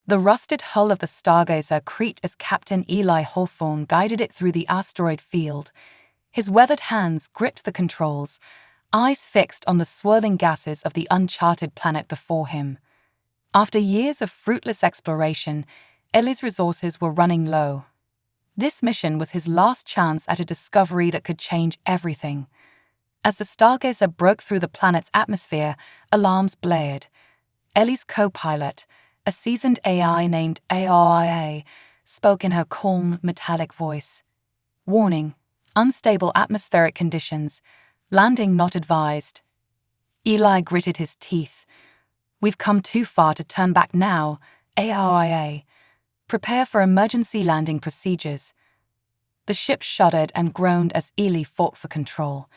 The rusted hull of the Stargazer creaked as Captain Eli Hawthorne guided it through the asteroid field. His weathered hands gripped the controls, eyes fixed on the swirling gases of the uncharted planet before him. After years of fruitless exploration, Eli's resources were running low. This mission was his last chance at a discovery that could change everything. As the Stargazer broke through the planet's atmosphere, alarms blared. Eli's co-pilot, a seasoned AI named ARIA, spoke in her calm, metallic voice. Warning: unstable atmospheric conditions. Landing not advised. Eli gritted his teeth. We've come too far to turn back now, ARIA. Prepare for emergency landing procedures. The ship shuddered and groaned as Eli fought for control.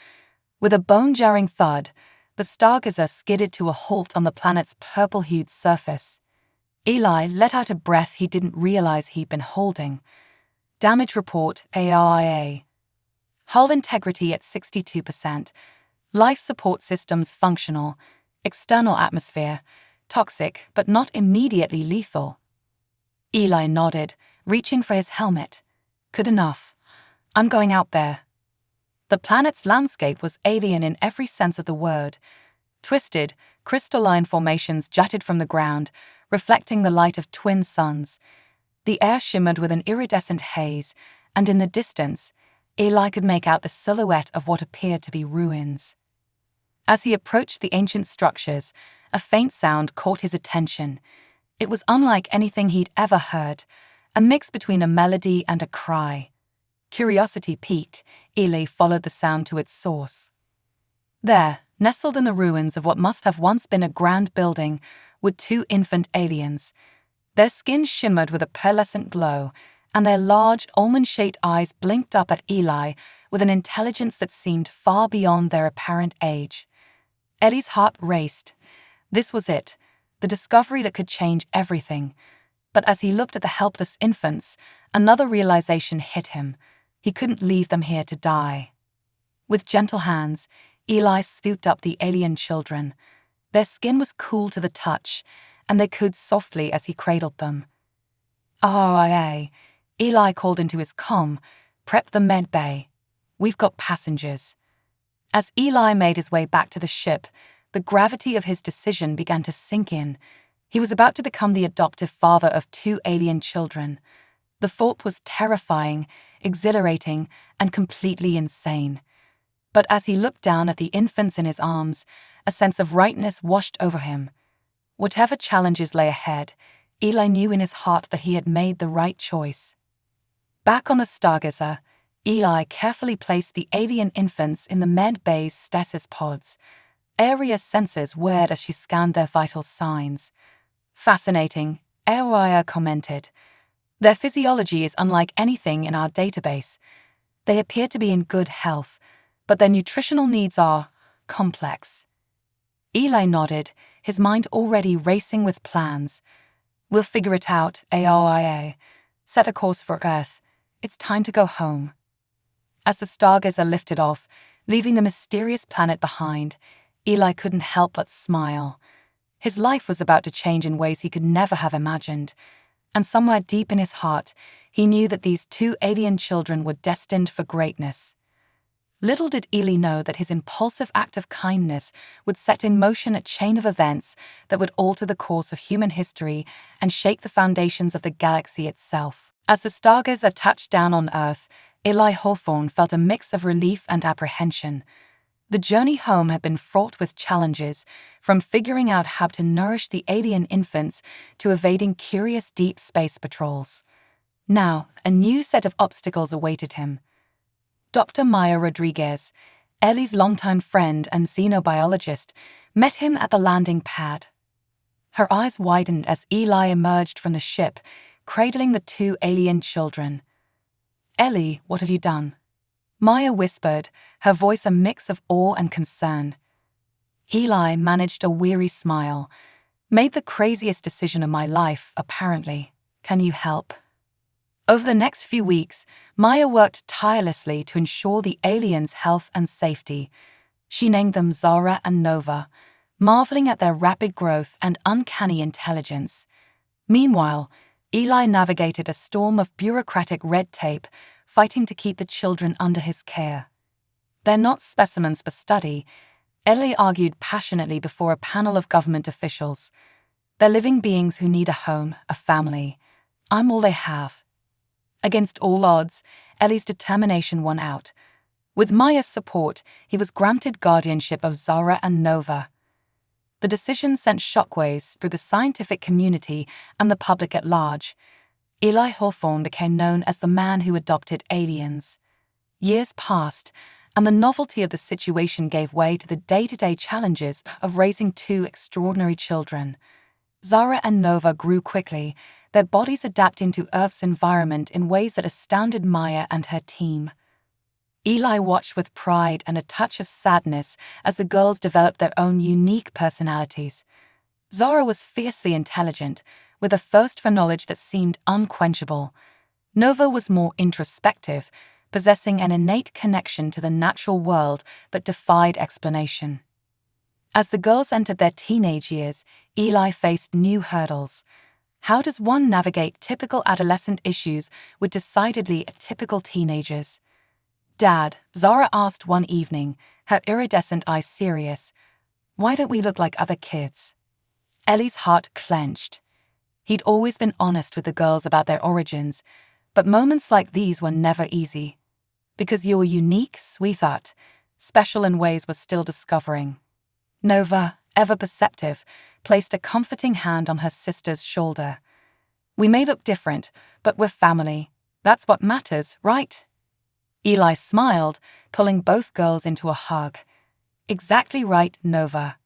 With a bone-jarring thud, the Stargazer skidded to a halt on the planet's purple-hued surface. Eli let out a breath he didn't realize he'd been holding. Damage report, ARIA. Hull integrity at 62%. Life support systems functional. External atmosphere. Toxic, but not immediately lethal. Eli nodded, reaching for his helmet. Good enough. I'm going out there. The planet's landscape was alien in every sense of the word. Twisted, crystalline formations jutted from the ground, reflecting the light of twin suns. The air shimmered with an iridescent haze, and in the distance, Eli could make out the silhouette of what appeared to be ruins. As he approached the ancient structures, a faint sound caught his attention. It was unlike anything he'd ever heard, a mix between a melody and a cry. Curiosity piqued, Eli followed the sound to its source. There, nestled in the ruins of what must have once been a grand building, were two infant aliens. Their skin shimmered with a pearlescent glow, and their large, almond-shaped eyes blinked up at Eli with an intelligence that seemed far beyond their apparent age. Eli's heart raced. This was it, the discovery that could change everything. But as he looked at the helpless infants, another realization hit him. He couldn't leave them here to die. With gentle hands, Eli scooped up the alien children. Their skin was cool to the touch, and they cooed softly as he cradled them. "RIA," Eli called into his comm, "prep the med bay. We've got passengers." As Eli made his way back to the ship, the gravity of his decision began to sink in. He was about to become the adoptive father of two alien children. The thought was terrifying, exhilarating, and completely insane. But as he looked down at the infants in his arms, a sense of rightness washed over him. Whatever challenges lay ahead, Eli knew in his heart that he had made the right choice. Back on the Stargazer, Eli carefully placed the alien infants in the med bay's stasis pods. Aria's senses whirred as she scanned their vital signs. "Fascinating," Aria commented. "Their physiology is unlike anything in our database. They appear to be in good health, but their nutritional needs are complex." Eli nodded, his mind already racing with plans. "We'll figure it out, ARIA. Set a course for Earth. It's time to go home." As the Stargazer lifted off, leaving the mysterious planet behind, Eli couldn't help but smile. His life was about to change in ways he could never have imagined, and somewhere deep in his heart, he knew that these two alien children were destined for greatness. Little did Eli know that his impulsive act of kindness would set in motion a chain of events that would alter the course of human history and shake the foundations of the galaxy itself. As the Stargazer touched down on Earth, Eli Hawthorne felt a mix of relief and apprehension. The journey home had been fraught with challenges, from figuring out how to nourish the alien infants to evading curious deep space patrols. Now, a new set of obstacles awaited him. Dr. Maya Rodriguez, Eli's longtime friend and xenobiologist, met him at the landing pad. Her eyes widened as Eli emerged from the ship, cradling the two alien children. "Eli, what have you done?" Maya whispered, her voice a mix of awe and concern. Eli managed a weary smile. "Made the craziest decision of my life, apparently. Can you help?" Over the next few weeks, Maya worked tirelessly to ensure the aliens' health and safety. She named them Zara and Nova, marveling at their rapid growth and uncanny intelligence. Meanwhile, Eli navigated a storm of bureaucratic red tape, fighting to keep the children under his care. "They're not specimens for study," Eli argued passionately before a panel of government officials. "They're living beings who need a home, a family. I'm all they have." Against all odds, Eli's determination won out. With Maya's support, he was granted guardianship of Zara and Nova. The decision sent shockwaves through the scientific community and the public at large. Eli Hawthorne became known as the man who adopted aliens. Years passed, and the novelty of the situation gave way to the day-to-day challenges of raising two extraordinary children. Zara and Nova grew quickly, their bodies adapting to Earth's environment in ways that astounded Maya and her team. Eli watched with pride and a touch of sadness as the girls developed their own unique personalities. Zara was fiercely intelligent, with a thirst for knowledge that seemed unquenchable. Nova was more introspective, possessing an innate connection to the natural world that defied explanation. As the girls entered their teenage years, Eli faced new hurdles. How does one navigate typical adolescent issues with decidedly atypical teenagers? "Dad," Zara asked one evening, her iridescent eyes serious, "why don't we look like other kids?" Ellie's heart clenched. He'd always been honest with the girls about their origins, but moments like these were never easy. "Because you're unique, sweetheart, special in ways we're still discovering." Nova, ever perceptive, placed a comforting hand on her sister's shoulder. "We may look different, but we're family. That's what matters, right?" Eli smiled, pulling both girls into a hug. "Exactly right, Nova."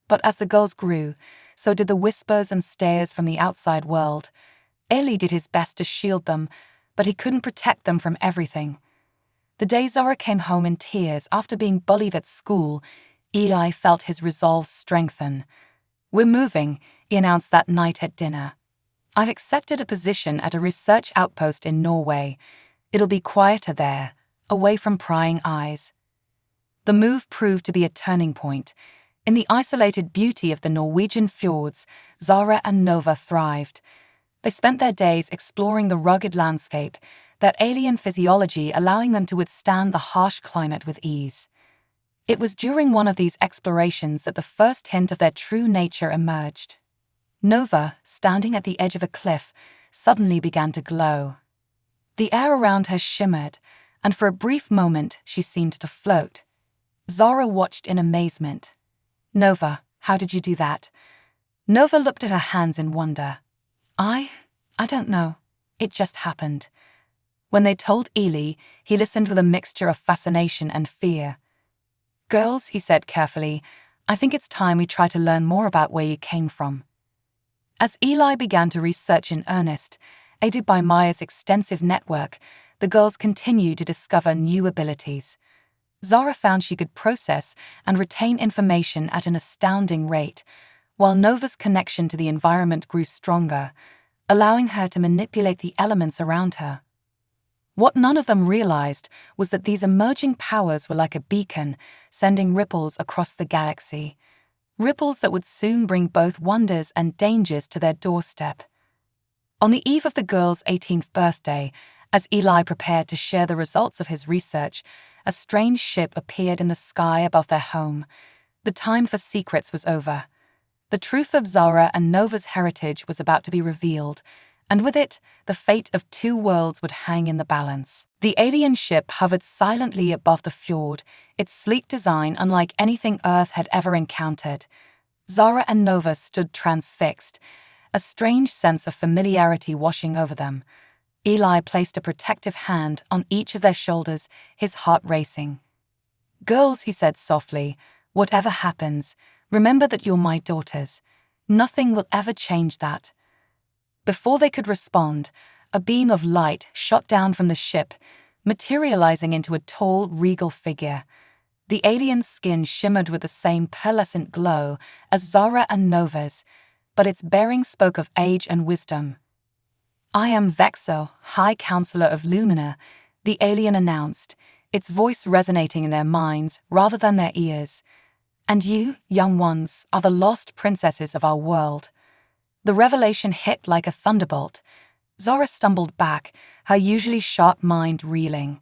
But as the girls grew, so did the whispers and stares from the outside world. Eli did his best to shield them, but he couldn't protect them from everything. The day Zara came home in tears after being bullied at school, Eli felt his resolve strengthen. "We're moving," he announced that night at dinner. "I've accepted a position at a research outpost in Norway. It'll be quieter there, away from prying eyes." The move proved to be a turning point. In the isolated beauty of the Norwegian fjords, Zara and Nova thrived. They spent their days exploring the rugged landscape, their alien physiology allowing them to withstand the harsh climate with ease. It was during one of these explorations that the first hint of their true nature emerged. Nova, standing at the edge of a cliff, suddenly began to glow. The air around her shimmered, and for a brief moment she seemed to float. Zara watched in amazement. "Nova, how did you do that?" Nova looked at her hands in wonder. I don't know. It just happened." When they told Eli, he listened with a mixture of fascination and fear. "Girls," he said carefully, "I think it's time we try to learn more about where you came from." As Eli began to research in earnest, aided by Maya's extensive network, the girls continued to discover new abilities. Zara found she could process and retain information at an astounding rate, while Nova's connection to the environment grew stronger, allowing her to manipulate the elements around her. What none of them realized was that these emerging powers were like a beacon, sending ripples across the galaxy. Ripples that would soon bring both wonders and dangers to their doorstep. On the eve of the girls' 18th birthday, as Eli prepared to share the results of his research, a strange ship appeared in the sky above their home. The time for secrets was over. The truth of Zara and Nova's heritage was about to be revealed, and with it, the fate of two worlds would hang in the balance. The alien ship hovered silently above the fjord, its sleek design unlike anything Earth had ever encountered. Zara and Nova stood transfixed, a strange sense of familiarity washing over them. Eli placed a protective hand on each of their shoulders, his heart racing. "Girls," he said softly, "whatever happens, remember that you're my daughters. Nothing will ever change that." Before they could respond, a beam of light shot down from the ship, materializing into a tall, regal figure. The alien's skin shimmered with the same pearlescent glow as Zara and Nova's, but its bearing spoke of age and wisdom. "I am Vexo, High Counselor of Lumina," the alien announced, its voice resonating in their minds rather than their ears. "And you, young ones, are the lost princesses of our world." The revelation hit like a thunderbolt. Zora stumbled back, her usually sharp mind reeling.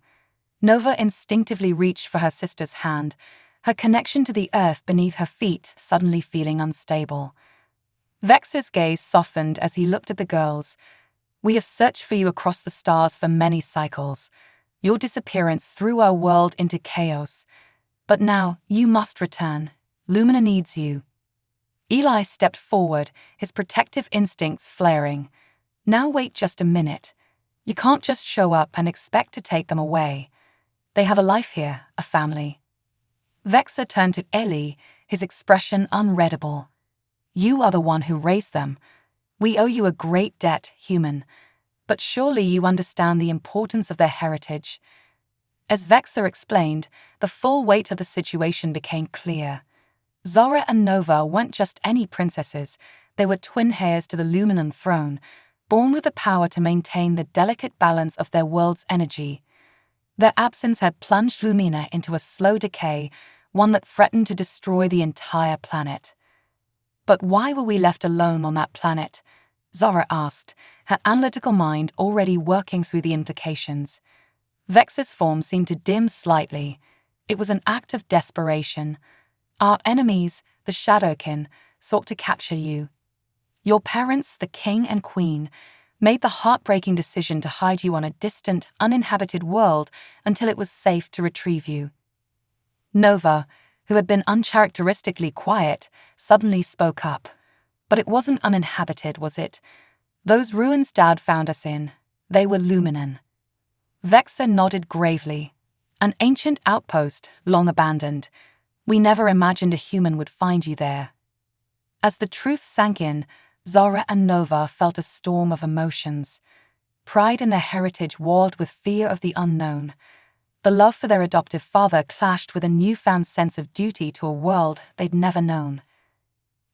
Nova instinctively reached for her sister's hand, her connection to the earth beneath her feet suddenly feeling unstable. Vex's gaze softened as he looked at the girls. "We have searched for you across the stars for many cycles. Your disappearance threw our world into chaos. But now, you must return. Lumina needs you." Eli stepped forward, his protective instincts flaring. "Now wait just a minute. You can't just show up and expect to take them away. They have a life here, a family." Vexa turned to Eli, his expression unreadable. "You are the one who raised them. We owe you a great debt, human. But surely you understand the importance of their heritage." As Vexa explained, the full weight of the situation became clear. Zora and Nova weren't just any princesses, they were twin heirs to the Luminan throne, born with the power to maintain the delicate balance of their world's energy. Their absence had plunged Lumina into a slow decay, one that threatened to destroy the entire planet. "But why were we left alone on that planet?" Zora asked, her analytical mind already working through the implications. Vex's form seemed to dim slightly. It was an act of desperation. "Our enemies, the Shadowkin, sought to capture you. Your parents, the king and queen, made the heartbreaking decision to hide you on a distant, uninhabited world until it was safe to retrieve you." Nova, who had been uncharacteristically quiet, suddenly spoke up. "But it wasn't uninhabited, was it? Those ruins Dad found us in, they were Luminan." Vexa nodded gravely. "An ancient outpost, long abandoned. We never imagined a human would find you there." As the truth sank in, Zora and Nova felt a storm of emotions. Pride in their heritage warred with fear of the unknown. The love for their adoptive father clashed with a newfound sense of duty to a world they'd never known.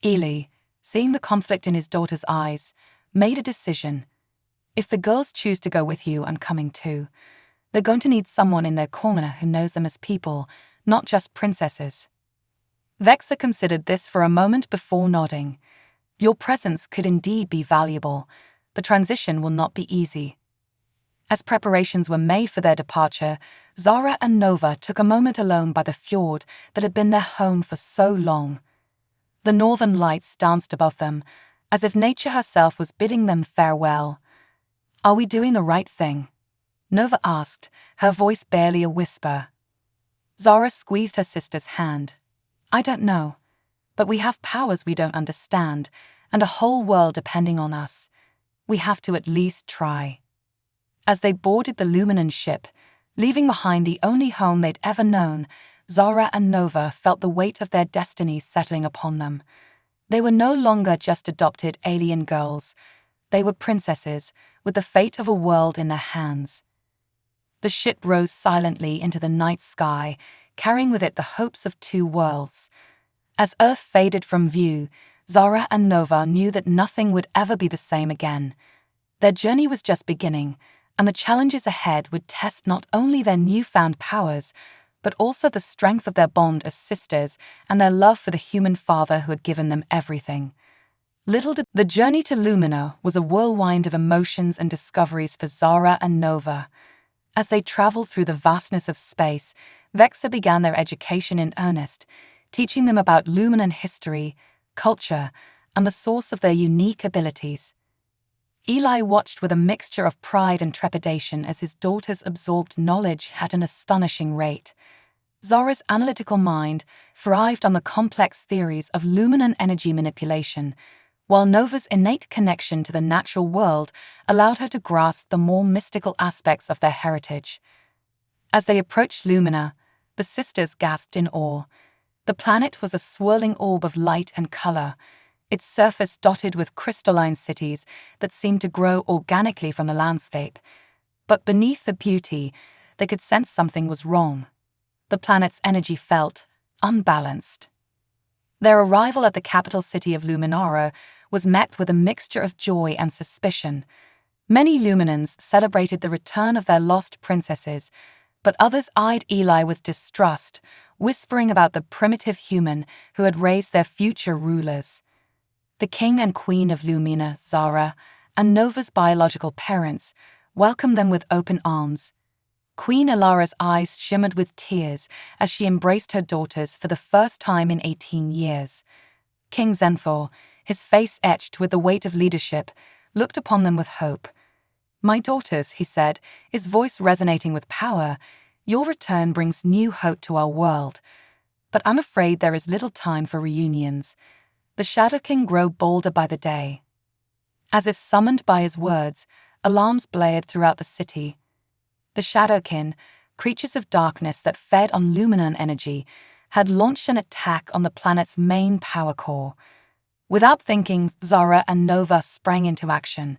Eli, seeing the conflict in his daughter's eyes, made a decision. "If the girls choose to go with you, I'm coming too. They're going to need someone in their corner who knows them as people, not just princesses." Vexa considered this for a moment before nodding. "Your presence could indeed be valuable. The transition will not be easy." As preparations were made for their departure, Zora and Nova took a moment alone by the fjord that had been their home for so long. The northern lights danced above them, as if nature herself was bidding them farewell. "Are we doing the right thing?" Nova asked, her voice barely a whisper. Zora squeezed her sister's hand. "I don't know, but we have powers we don't understand, and a whole world depending on us. We have to at least try." As they boarded the Luminan ship, leaving behind the only home they'd ever known, Zora and Nova felt the weight of their destiny settling upon them. They were no longer just adopted alien girls. They were princesses, with the fate of a world in their hands. The ship rose silently into the night sky, carrying with it the hopes of two worlds. As Earth faded from view, Zora and Nova knew that nothing would ever be the same again. Their journey was just beginning, and the challenges ahead would test not only their newfound powers, but also the strength of their bond as sisters and their love for the human father who had given them everything. Little did the journey to Lumina was a whirlwind of emotions and discoveries for Zora and Nova. As they traveled through the vastness of space, Vexa began their education in earnest, teaching them about Luminan history, culture, and the source of their unique abilities. Eli watched with a mixture of pride and trepidation as his daughters absorbed knowledge at an astonishing rate. Zora's analytical mind thrived on the complex theories of Luminan energy manipulation, while Nova's innate connection to the natural world allowed her to grasp the more mystical aspects of their heritage. As they approached Lumina, the sisters gasped in awe. The planet was a swirling orb of light and color, its surface dotted with crystalline cities that seemed to grow organically from the landscape. But beneath the beauty, they could sense something was wrong. The planet's energy felt unbalanced. Their arrival at the capital city of Luminara was met with a mixture of joy and suspicion. Many Luminans celebrated the return of their lost princesses, but others eyed Eli with distrust, whispering about the primitive human who had raised their future rulers. The king and queen of Lumina, Zara, and Nova's biological parents, welcomed them with open arms. Queen Ilara's eyes shimmered with tears as she embraced her daughters for the first time in 18 years. King Zenthor, his face etched with the weight of leadership, looked upon them with hope. "My daughters," he said, his voice resonating with power, "your return brings new hope to our world. But I'm afraid there is little time for reunions." The Shadow King grew bolder by the day. As if summoned by his words, alarms blared throughout the city. The Shadowkin, creatures of darkness that fed on Luminan energy, had launched an attack on the planet's main power core. Without thinking, Zara and Nova sprang into action.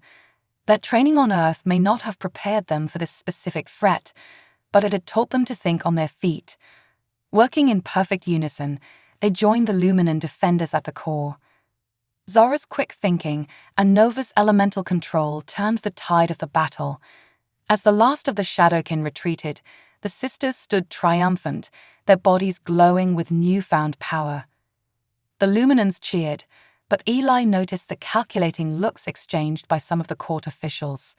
Their training on Earth may not have prepared them for this specific threat, but it had taught them to think on their feet. Working in perfect unison, they joined the Luminan defenders at the core. Zara's quick thinking and Nova's elemental control turned the tide of the battle. As the last of the Shadowkin retreated, the sisters stood triumphant, their bodies glowing with newfound power. The Luminans cheered, but Eli noticed the calculating looks exchanged by some of the court officials.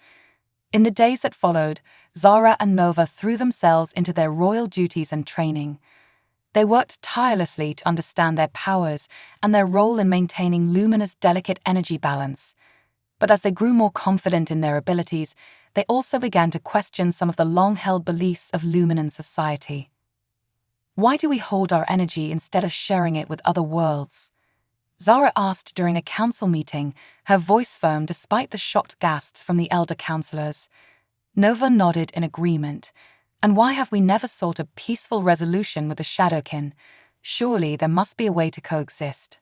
In the days that followed, Zara and Nova threw themselves into their royal duties and training. They worked tirelessly to understand their powers and their role in maintaining Lumina's delicate energy balance. But as they grew more confident in their abilities, they also began to question some of the long-held beliefs of Luminan society. Why do we hold our energy instead of sharing it with other worlds? Zara asked during a council meeting, her voice firm despite the shocked gasps from the elder councillors. Nova nodded in agreement. And why have we never sought a peaceful resolution with the Shadowkin? Surely there must be a way to coexist.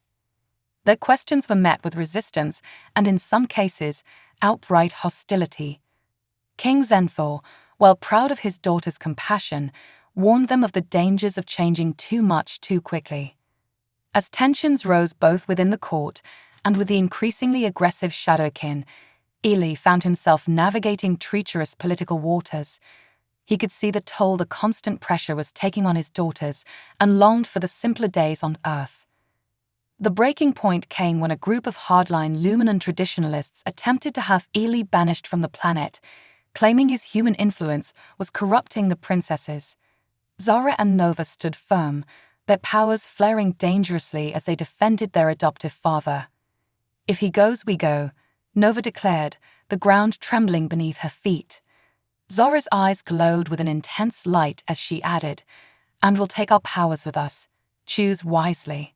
Their questions were met with resistance and in some cases, outright hostility. King Zenthor, while proud of his daughter's compassion, warned them of the dangers of changing too much too quickly. As tensions rose both within the court and with the increasingly aggressive Shadowkin, Eli found himself navigating treacherous political waters. He could see the toll the constant pressure was taking on his daughters and longed for the simpler days on Earth. The breaking point came when a group of hardline Luminan traditionalists attempted to have Eli banished from the planet, claiming his human influence was corrupting the princesses. Zara and Nova stood firm, their powers flaring dangerously as they defended their adoptive father. "If he goes, we go," Nova declared, the ground trembling beneath her feet. Zara's eyes glowed with an intense light as she added, "And we'll take our powers with us. Choose wisely."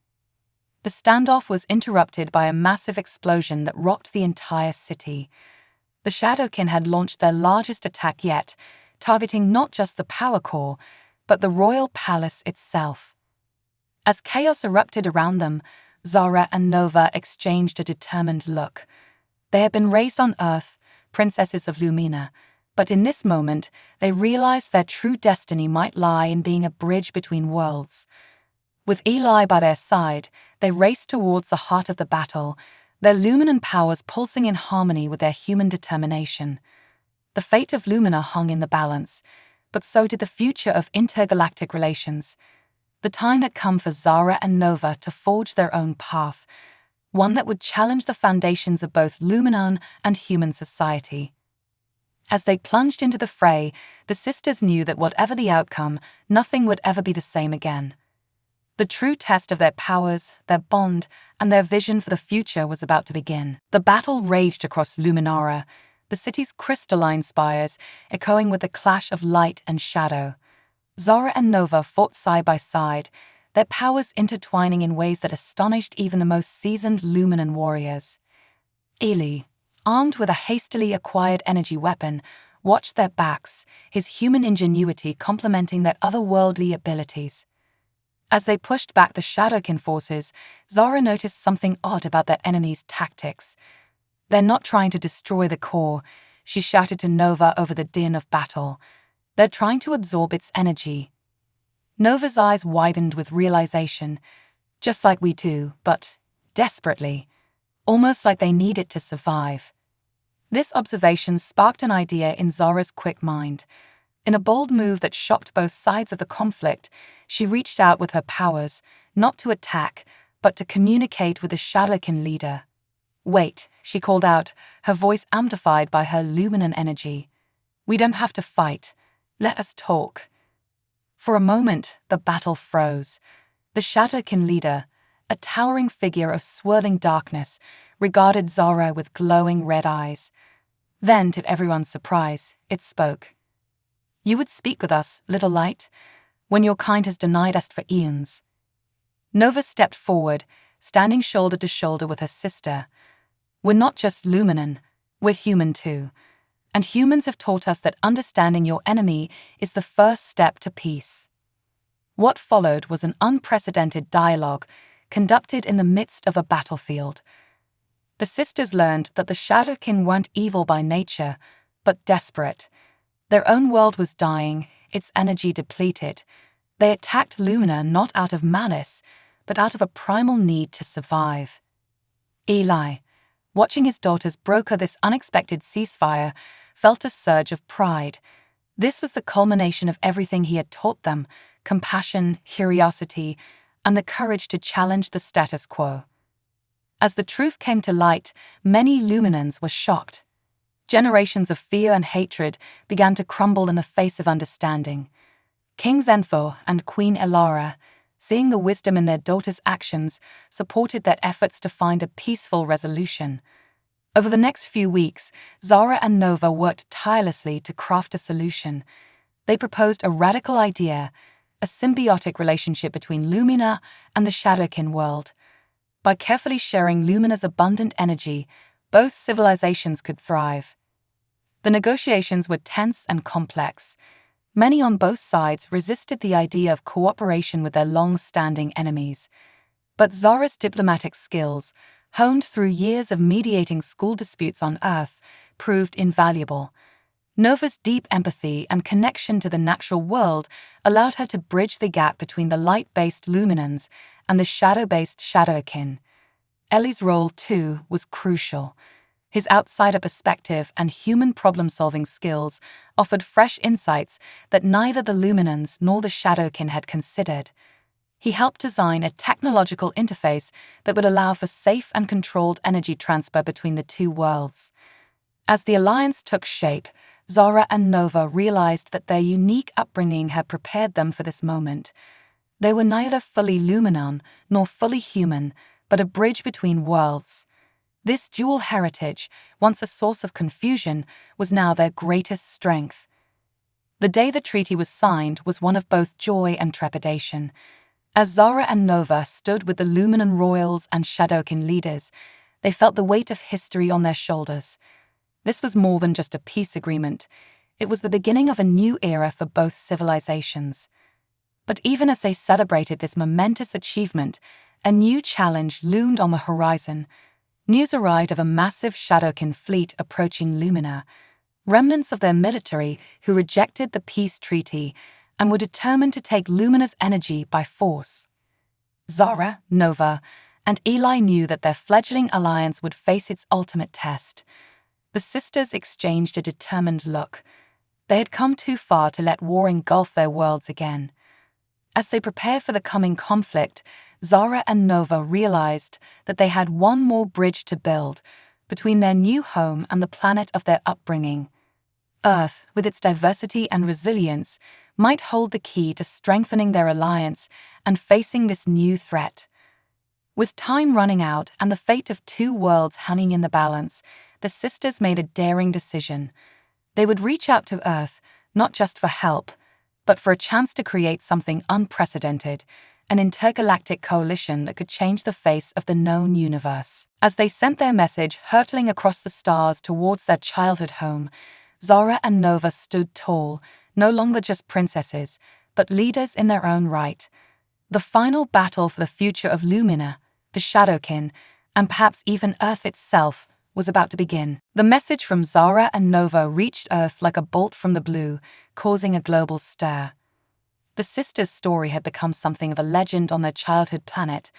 The standoff was interrupted by a massive explosion that rocked the entire city. The Shadowkin had launched their largest attack yet, targeting not just the power core, but the royal palace itself. As chaos erupted around them, Zara and Nova exchanged a determined look. They had been raised on Earth, princesses of Lumina, but in this moment, they realized their true destiny might lie in being a bridge between worlds. With Eli by their side, they raced towards the heart of the battle, their Luminan powers pulsing in harmony with their human determination. The fate of Lumina hung in the balance, but so did the future of intergalactic relations. The time had come for Zara and Nova to forge their own path, one that would challenge the foundations of both Luminan and human society. As they plunged into the fray, the sisters knew that whatever the outcome, nothing would ever be the same again. The true test of their powers, their bond, and their vision for the future was about to begin. The battle raged across Luminara, the city's crystalline spires echoing with the clash of light and shadow. Zara and Nova fought side by side, their powers intertwining in ways that astonished even the most seasoned Luminan warriors. Eli, armed with a hastily acquired energy weapon, watched their backs, his human ingenuity complementing their otherworldly abilities. As they pushed back the Shadowkin forces, Zara noticed something odd about their enemy's tactics. "They're not trying to destroy the core," she shouted to Nova over the din of battle. "They're trying to absorb its energy." Nova's eyes widened with realization, just like we do, but desperately, almost like they need it to survive. This observation sparked an idea in Zara's quick mind. In a bold move that shocked both sides of the conflict, she reached out with her powers, not to attack, but to communicate with the Shadowkin leader. "Wait," she called out, her voice amplified by her luminant energy. "We don't have to fight. Let us talk." For a moment, the battle froze. The Shadowkin leader, a towering figure of swirling darkness, regarded Zara with glowing red eyes. Then, to everyone's surprise, it spoke. "You would speak with us, little light, when your kind has denied us for eons." Nova stepped forward, standing shoulder to shoulder with her sister. "We're not just Luminan, we're human too. And humans have taught us that understanding your enemy is the first step to peace." What followed was an unprecedented dialogue, conducted in the midst of a battlefield. The sisters learned that the Shadowkin weren't evil by nature, but desperate. Their own world was dying, its energy depleted. They attacked Lumina not out of malice, but out of a primal need to survive. Eli, watching his daughters broker this unexpected ceasefire, felt a surge of pride. This was the culmination of everything he had taught them: compassion, curiosity, and the courage to challenge the status quo. As the truth came to light, many Luminans were shocked. Generations of fear and hatred began to crumble in the face of understanding. King Zenthor and Queen Elara, seeing the wisdom in their daughters' actions, supported their efforts to find a peaceful resolution. Over the next few weeks, Zara and Nova worked tirelessly to craft a solution. They proposed a radical idea: a symbiotic relationship between Lumina and the Shadowkin world. By carefully sharing Lumina's abundant energy, both civilizations could thrive. The negotiations were tense and complex. Many on both sides resisted the idea of cooperation with their long-standing enemies. But Zara's diplomatic skills, honed through years of mediating school disputes on Earth, proved invaluable. Nova's deep empathy and connection to the natural world allowed her to bridge the gap between the light-based Luminans and the shadow-based Shadowkin. Ellie's role, too, was crucial. His outsider perspective and human problem-solving skills offered fresh insights that neither the Luminans nor the Shadowkin had considered. He helped design a technological interface that would allow for safe and controlled energy transfer between the two worlds. As the alliance took shape, Zara and Nova realized that their unique upbringing had prepared them for this moment. They were neither fully Luminan nor fully human, but a bridge between worlds. This dual heritage, once a source of confusion, was now their greatest strength. The day the treaty was signed was one of both joy and trepidation. As Zara and Nova stood with the Luminan royals and Shadowkin leaders, they felt the weight of history on their shoulders. This was more than just a peace agreement. It was the beginning of a new era for both civilizations. But even as they celebrated this momentous achievement, a new challenge loomed on the horizon. News arrived of a massive Shadowkin fleet approaching Lumina, remnants of their military who rejected the peace treaty and were determined to take Lumina's energy by force. Zara, Nova, and Eli knew that their fledgling alliance would face its ultimate test. The sisters exchanged a determined look. They had come too far to let war engulf their worlds again. As they prepared for the coming conflict, Zara and Nova realized that they had one more bridge to build between their new home and the planet of their upbringing. Earth, with its diversity and resilience, might hold the key to strengthening their alliance and facing this new threat. With time running out and the fate of two worlds hanging in the balance, the sisters made a daring decision. They would reach out to Earth, not just for help, but for a chance to create something unprecedented, an intergalactic coalition that could change the face of the known universe. As they sent their message hurtling across the stars towards their childhood home, Zara and Nova stood tall, no longer just princesses, but leaders in their own right. The final battle for the future of Lumina, the Shadowkin, and perhaps even Earth itself, was about to begin. The message from Zara and Nova reached Earth like a bolt from the blue, causing a global stir. The sisters' story had become something of a legend on their childhood planet,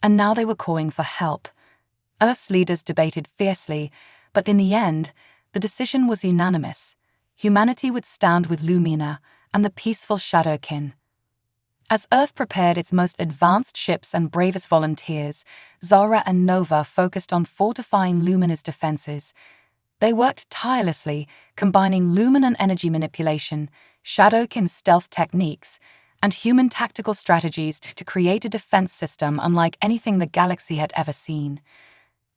and now they were calling for help. Earth's leaders debated fiercely, but in the end, the decision was unanimous. Humanity would stand with Lumina and the peaceful Shadowkin. As Earth prepared its most advanced ships and bravest volunteers, Zara and Nova focused on fortifying Lumina's defenses. They worked tirelessly, combining Luminan energy manipulation, Shadowkin stealth techniques, and human tactical strategies to create a defense system unlike anything the galaxy had ever seen.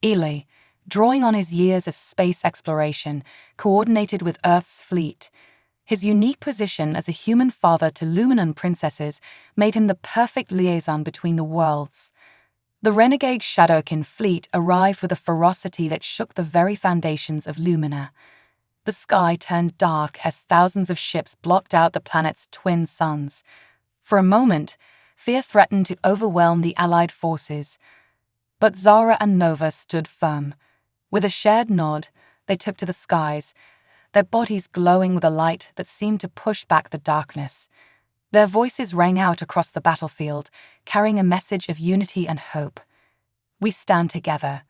Eli, drawing on his years of space exploration, coordinated with Earth's fleet. His unique position as a human father to Luminan princesses made him the perfect liaison between the worlds. The renegade Shadowkin fleet arrived with a ferocity that shook the very foundations of Lumina. The sky turned dark as thousands of ships blocked out the planet's twin suns. For a moment, fear threatened to overwhelm the Allied forces. But Zara and Nova stood firm. With a shared nod, they took to the skies, their bodies glowing with a light that seemed to push back the darkness. Their voices rang out across the battlefield, carrying a message of unity and hope. "We stand together."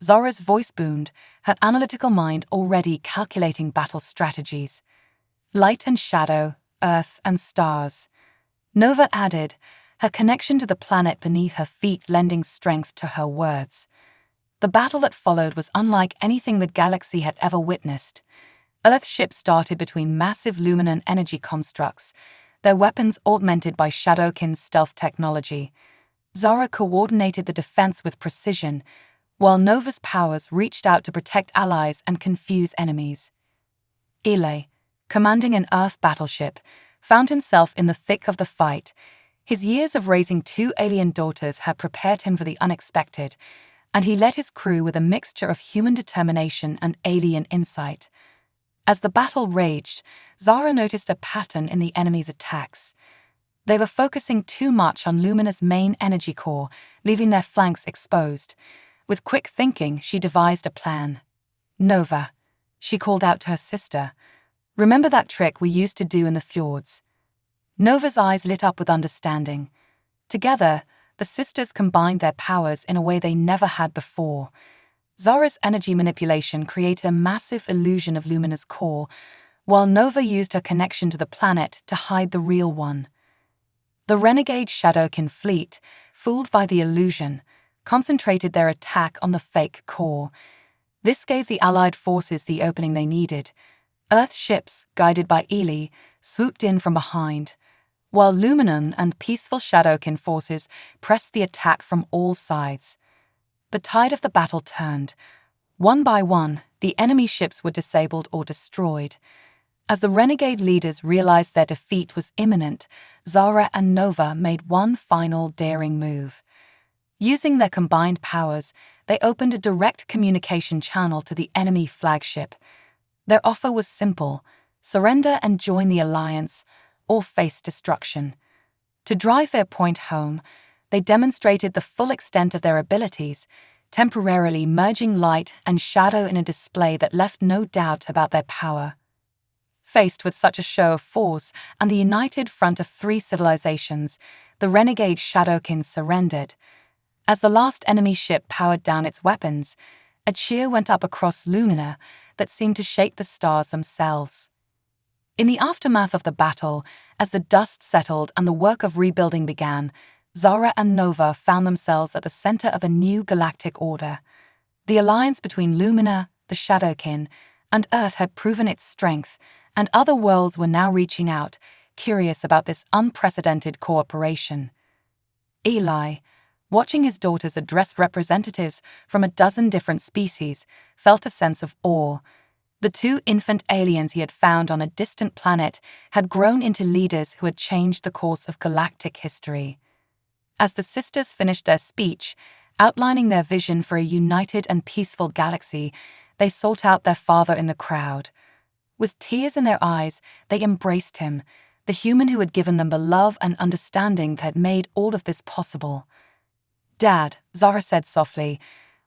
Zara's voice boomed, her analytical mind already calculating battle strategies. "Light and shadow, earth and stars." Nova added, her connection to the planet beneath her feet lending strength to her words. The battle that followed was unlike anything the galaxy had ever witnessed. Earth ships darted between massive Luminan energy constructs, their weapons augmented by Shadowkin's stealth technology. Zara coordinated the defense with precision, while Nova's powers reached out to protect allies and confuse enemies. Eli, commanding an Earth battleship, found himself in the thick of the fight. His years of raising 2 alien daughters had prepared him for the unexpected, and he led his crew with a mixture of human determination and alien insight. As the battle raged, Zara noticed a pattern in the enemy's attacks. They were focusing too much on Lumina's main energy core, leaving their flanks exposed. With quick thinking, she devised a plan. "Nova," she called out to her sister, "remember that trick we used to do in the fjords?" Nova's eyes lit up with understanding. Together, the sisters combined their powers in a way they never had before. Zara's energy manipulation created a massive illusion of Lumina's core, while Nova used her connection to the planet to hide the real one. The renegade Shadowkin fleet, fooled by the illusion, concentrated their attack on the fake core. This gave the Allied forces the opening they needed. Earth ships, guided by Eli, swooped in from behind, while Luminan and peaceful Shadowkin forces pressed the attack from all sides. The tide of the battle turned. One by one, the enemy ships were disabled or destroyed. As the renegade leaders realized their defeat was imminent, Zara and Nova made one final daring move. Using their combined powers, they opened a direct communication channel to the enemy flagship. Their offer was simple: surrender and join the Alliance, or face destruction. To drive their point home, they demonstrated the full extent of their abilities, temporarily merging light and shadow in a display that left no doubt about their power. Faced with such a show of force and the united front of 3 civilizations, the renegade Shadowkin surrendered. As the last enemy ship powered down its weapons, a cheer went up across Lumina that seemed to shake the stars themselves. In the aftermath of the battle, as the dust settled and the work of rebuilding began, Zara and Nova found themselves at the center of a new galactic order. The alliance between Lumina, the Shadowkin, and Earth had proven its strength, and other worlds were now reaching out, curious about this unprecedented cooperation. Eli, watching his daughters address representatives from a dozen different species, felt a sense of awe. The 2 infant aliens he had found on a distant planet had grown into leaders who had changed the course of galactic history. As the sisters finished their speech, outlining their vision for a united and peaceful galaxy, they sought out their father in the crowd. With tears in their eyes, they embraced him, the human who had given them the love and understanding that had made all of this possible. "Dad," Zara said softly,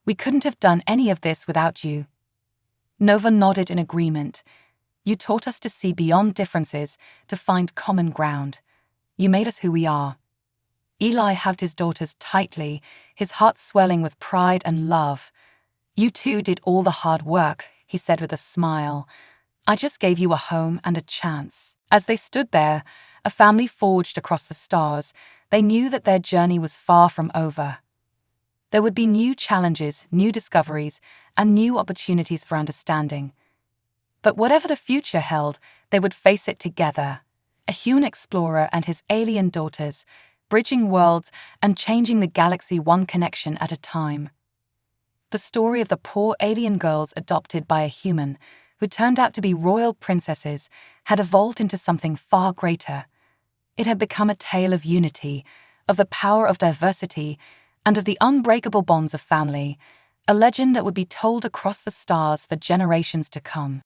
"we couldn't have done any of this without you." Nova nodded in agreement. "You taught us to see beyond differences, to find common ground. You made us who we are." Eli hugged his daughters tightly, his heart swelling with pride and love. "You two did all the hard work," he said with a smile. "I just gave you a home and a chance." As they stood there, a family forged across the stars, they knew that their journey was far from over. There would be new challenges, new discoveries, and new opportunities for understanding. But whatever the future held, they would face it together. A human explorer and his alien daughters, bridging worlds and changing the galaxy one connection at a time. The story of the poor alien girls adopted by a human, who turned out to be royal princesses, had evolved into something far greater. It had become a tale of unity, of the power of diversity, and of the unbreakable bonds of family, a legend that would be told across the stars for generations to come.